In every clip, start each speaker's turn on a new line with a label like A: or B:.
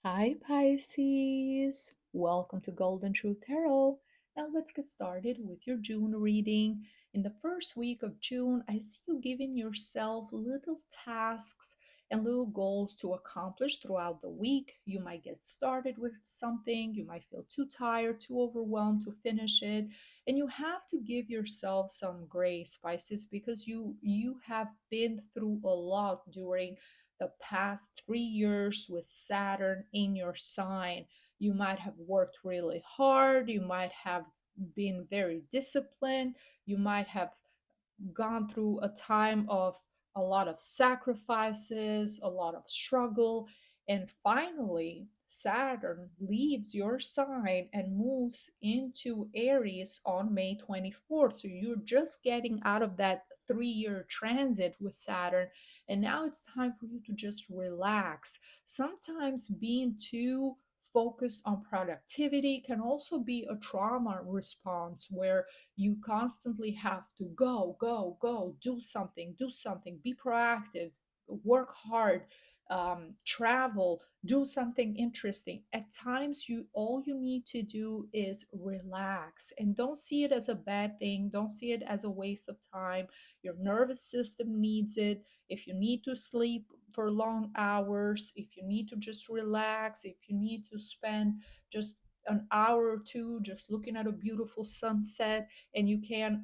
A: Hi, Pisces. Welcome to Golden Truth Tarot. Now, let's get started with your June reading. In the first week of June, I see you giving yourself little tasks and little goals to accomplish throughout the week. You might get started with something, you might feel too tired, too overwhelmed to finish it, and you have to give yourself some grace, Pisces, because you have been through a lot during the past 3 years with Saturn in your sign. You might have worked really hard, you might have been very disciplined, you might have gone through a time of a lot of sacrifices, a lot of struggle, and finally, Saturn leaves your sign and moves into Aries on May 24th. So you're just getting out of that 3 year transit with Saturn, and now it's time for you to just relax. Sometimes being too focused on productivity can also be a trauma response where you constantly have to go, go, go, do something, be proactive, work hard, travel, do something interesting. At times, you all you need to do is relax, and don't see it as a bad thing. Don't see it as a waste of time. Your nervous system needs it. If you need to sleep for long hours, if you need to just relax, if you need to spend just an hour or two just looking at a beautiful sunset, and you can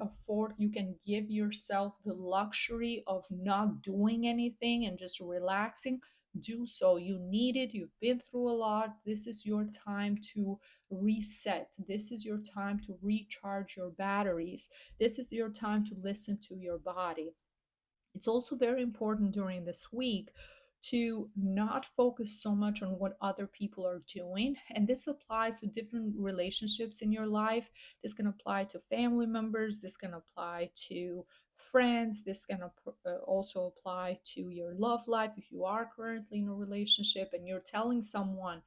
A: give yourself the luxury of not doing anything and just relaxing, do so. You need it. You've been through a lot. This is your time to reset. This is your time to recharge your batteries. This is your time to listen to your body. It's also very important during this week to not focus so much on what other people are doing. And this applies to different relationships in your life. This can apply to family members, this can apply to friends, this can also apply to your love life. If you are currently in a relationship and you're telling someone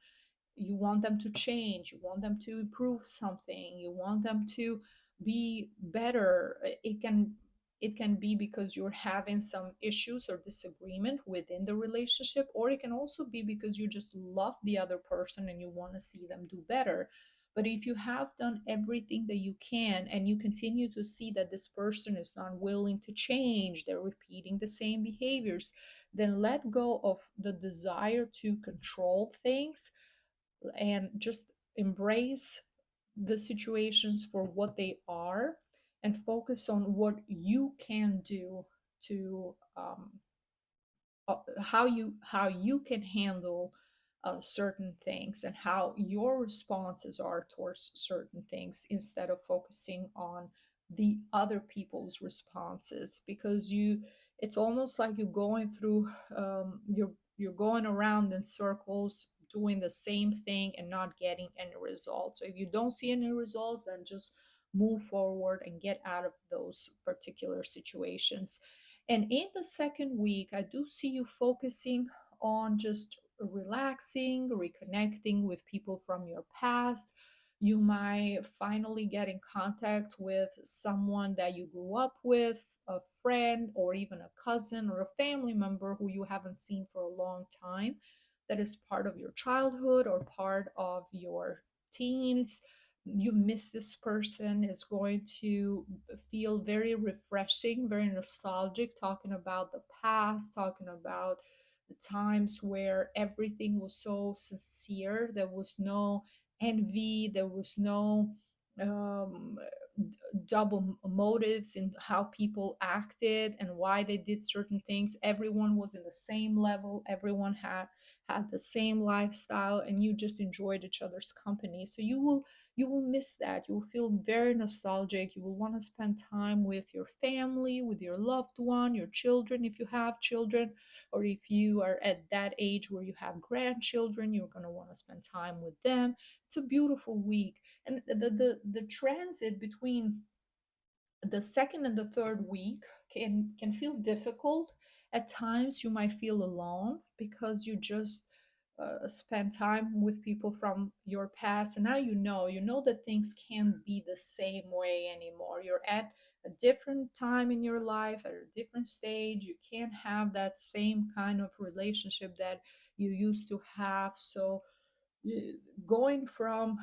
A: you want them to change, you want them to improve something, you want them to be better, it can be because you're having some issues or disagreement within the relationship, or it can also be because you just love the other person and you want to see them do better. But if you have done everything that you can and you continue to see that this person is not willing to change, they're repeating the same behaviors, then let go of the desire to control things and just embrace the situations for what they are and focus on what you can do to how you can handle certain things and how your responses are towards certain things instead of focusing on the other people's responses, because it's almost like you're going through you're going around in circles doing the same thing and not getting any results. So if you don't see any results, then just move forward and get out of those particular situations. And in the second week, I do see you focusing on just relaxing, reconnecting with people from your past. You might finally get in contact with someone that you grew up with, a friend, or even a cousin or a family member who you haven't seen for a long time, that is part of your childhood or part of your teens. You miss this person is going to feel very refreshing, very nostalgic, talking about the past, talking about the times where everything was so sincere. There was no envy, there was no um, double motives in how people acted and why they did certain things. Everyone was in the same level, everyone had the same lifestyle, and you just enjoyed each other's company. So you will miss that. You will feel very nostalgic. You will want to spend time with your family, with your loved one, your children, if you have children, or if you are at that age where you have grandchildren, you're going to want to spend time with them. It's a beautiful week. And the transit between the second and the third week can feel difficult. At times you might feel alone because you just spend time with people from your past, and now you know that things can't be the same way anymore. You're at a different time in your life, at a different stage. You can't have that same kind of relationship that you used to have. So going from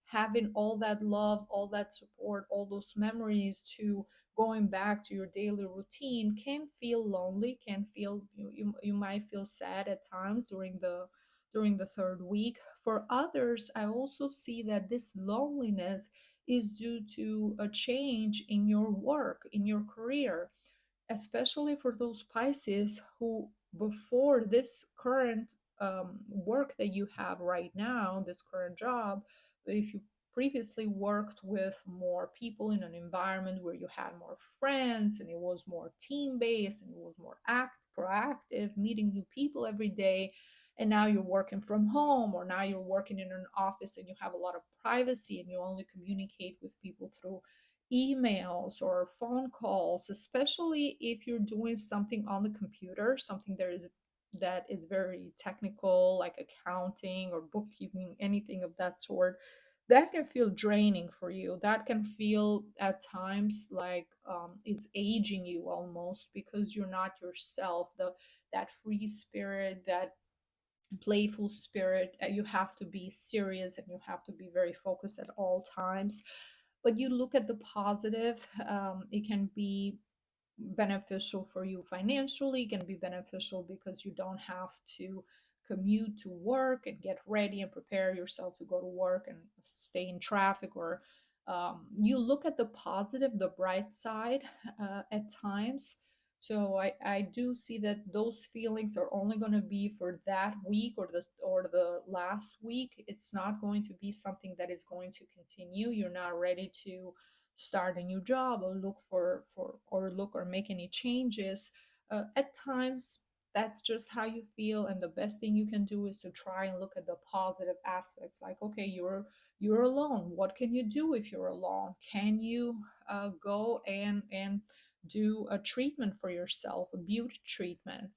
A: having all that love, all that support, all those memories to going back to your daily routine can feel lonely, can feel you might feel sad at times during the third week. For others, I also see that this loneliness is due to a change in your work, in your career, especially for those Pisces who, before this current work that you have right now, this current job, if you previously worked with more people in an environment where you had more friends and it was more team based and it was more proactive, meeting new people every day, and now you're working from home, or now you're working in an office and you have a lot of privacy and you only communicate with people through emails or phone calls, especially if you're doing something on the computer, something that is very technical, like accounting or bookkeeping, anything of that sort. That can feel draining for you. That can feel at times like it's aging you almost, because you're not yourself. The that free spirit, that playful spirit, you have to be serious and you have to be very focused at all times. But you look at the positive, it can be beneficial for you financially, can be beneficial because you don't have to commute to work and get ready and prepare yourself to go to work and stay in traffic, or you look at the positive, the bright side at times. So I do see that those feelings are only going to be for that week or the last week. It's not going to be something that is going to continue. You're not ready to start a new job or look for or look or make any changes. At times that's just how you feel, and the best thing you can do is to try and look at the positive aspects, like, okay, you're alone. What can you do if you're alone? Can you go and do a treatment for yourself, a beauty treatment?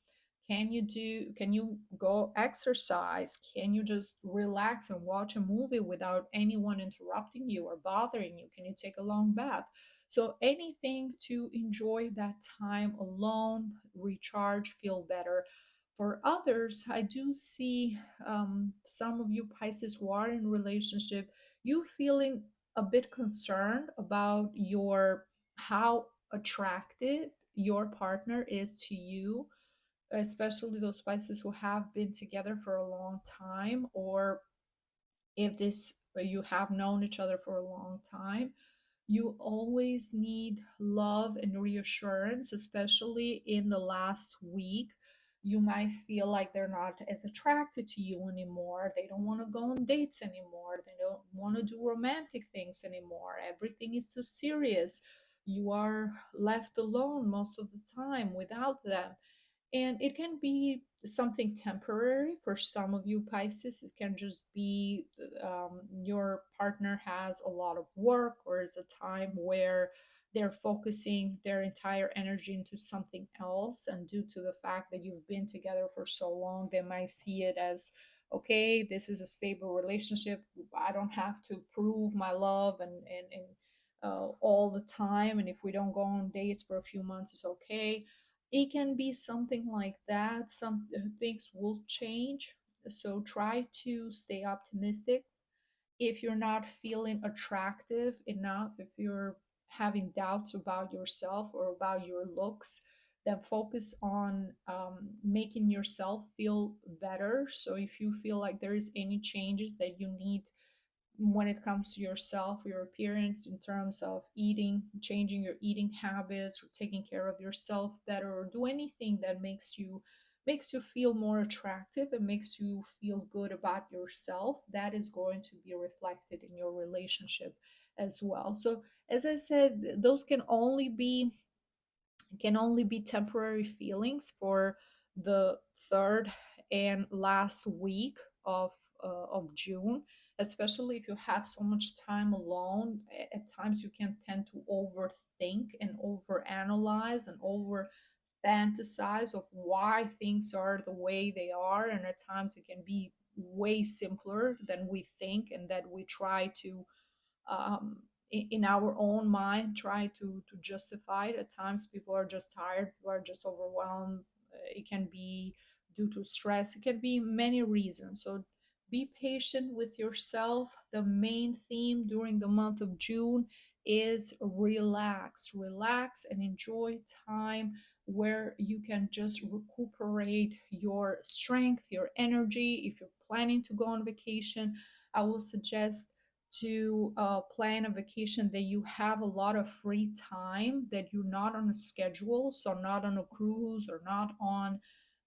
A: Can you go exercise? Can you just relax and watch a movie without anyone interrupting you or bothering you? Can you take a long bath? So anything to enjoy that time alone, recharge, feel better. For others, I do see some of you Pisces who are in relationship, you feeling a bit concerned about your how attracted your partner is to you, especially those Pisces who have been together for a long time, or if this you have known each other for a long time. You always need love and reassurance, especially in the last week. You might feel like they're not as attracted to you anymore. They don't want to go on dates anymore. They don't want to do romantic things anymore. Everything is too serious. You are left alone most of the time without them. And it can be something temporary for some of you Pisces. It can just be your partner has a lot of work, or is a time where they're focusing their entire energy into something else. And due to the fact that you've been together for so long, they might see it as, okay, this is a stable relationship. I don't have to prove my love and all the time. And if we don't go on dates for a few months, it's okay. It can be something like that. Some things will change. So try to stay optimistic. If you're not feeling attractive enough, if you're having doubts about yourself or about your looks, then focus on making yourself feel better. So if you feel like there is any changes that you need when it comes to yourself, your appearance, in terms of eating, changing your eating habits, or taking care of yourself better, or do anything that makes you feel more attractive and makes you feel good about yourself, that is going to be reflected in your relationship as well. So as I said, those can only be temporary feelings for the third and last week of June, especially if you have so much time alone. At times, you can tend to overthink and overanalyze and over fantasize of why things are the way they are, and at times it can be way simpler than we think, and that we try to um, in our own mind try to justify it. At times people are just tired, people are just overwhelmed. It can be due to stress, it can be many reasons. So Be patient with yourself. The main theme during the month of June is relax. Relax and enjoy time where you can just recuperate your strength, your energy. If you're planning to go on vacation, I will suggest to plan a vacation that you have a lot of free time, that you're not on a schedule, so not on a cruise or not on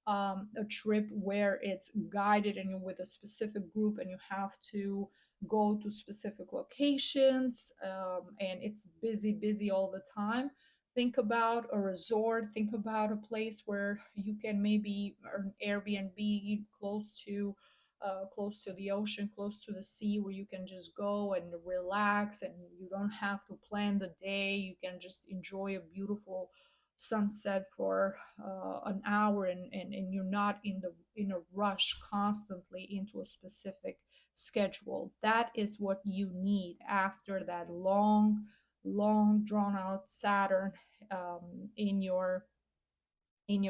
A: a trip where it's guided and you're with a specific group and you have to go to specific locations, and it's busy, busy all the time. Think about a resort, think about a place where you can maybe an Airbnb close to the ocean, close to the sea, where you can just go and relax and you don't have to plan the day. You can just enjoy a beautiful sunset for an hour, and you're not in a rush constantly into a specific schedule. That is what you need after that long drawn out Saturn in your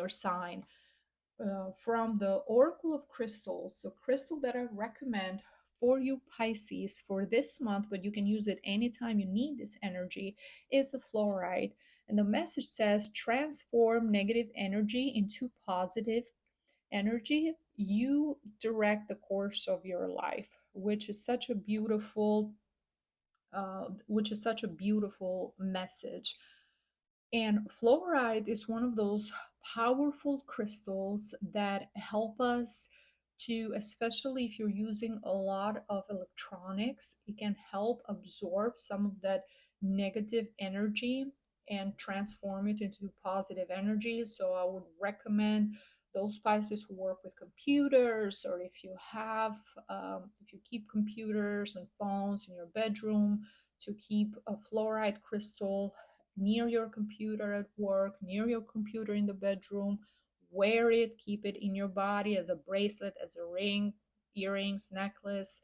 A: sign. From the Oracle of Crystals, the crystal that I recommend for you Pisces for this month, but you can use it anytime you need this energy, is the fluorite. And the message says transform negative energy into positive energy. You direct the course of your life, which is such a beautiful message. And fluoride is one of those powerful crystals that help us to, especially if you're using a lot of electronics, it can help absorb some of that negative energy and transform it into positive energy. So I would recommend those Pisces who work with computers, or if you keep computers and phones in your bedroom, to keep a fluoride crystal near your computer at work, near your computer in the bedroom. Wear it, keep it in your body as a bracelet, as a ring, earrings, necklace,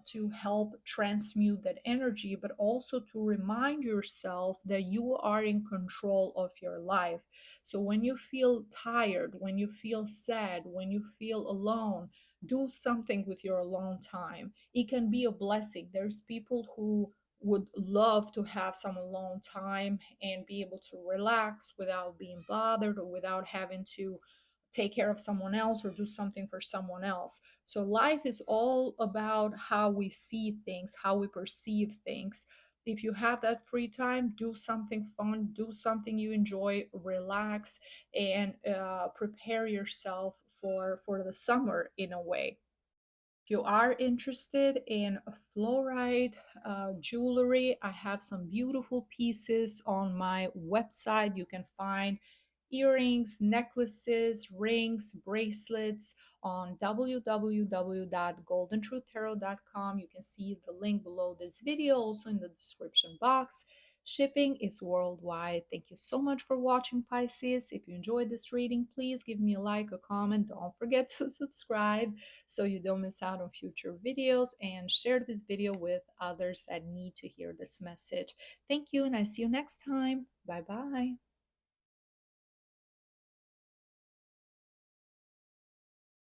A: to help transmute that energy, but also to remind yourself that you are in control of your life. So when you feel tired, when you feel sad, when you feel alone, do something with your alone time. It can be a blessing. There's people who would love to have some alone time and be able to relax without being bothered or without having to take care of someone else or do something for someone else. So life is all about how we see things, how we perceive things. If you have that free time, do something fun, do something you enjoy, relax, and prepare yourself for the summer in a way. If you are interested in fluoride jewelry, I have some beautiful pieces on my website. You can find earrings, necklaces, rings, bracelets on www.goldentruthtarot.com. You can see the link below this video, also in the description box. Shipping is worldwide. Thank you so much for watching, Pisces. If you enjoyed this reading, please give me a like, a comment. Don't forget to subscribe so you don't miss out on future videos, and share this video with others that need to hear this message. Thank you, and I see you next time. Bye bye.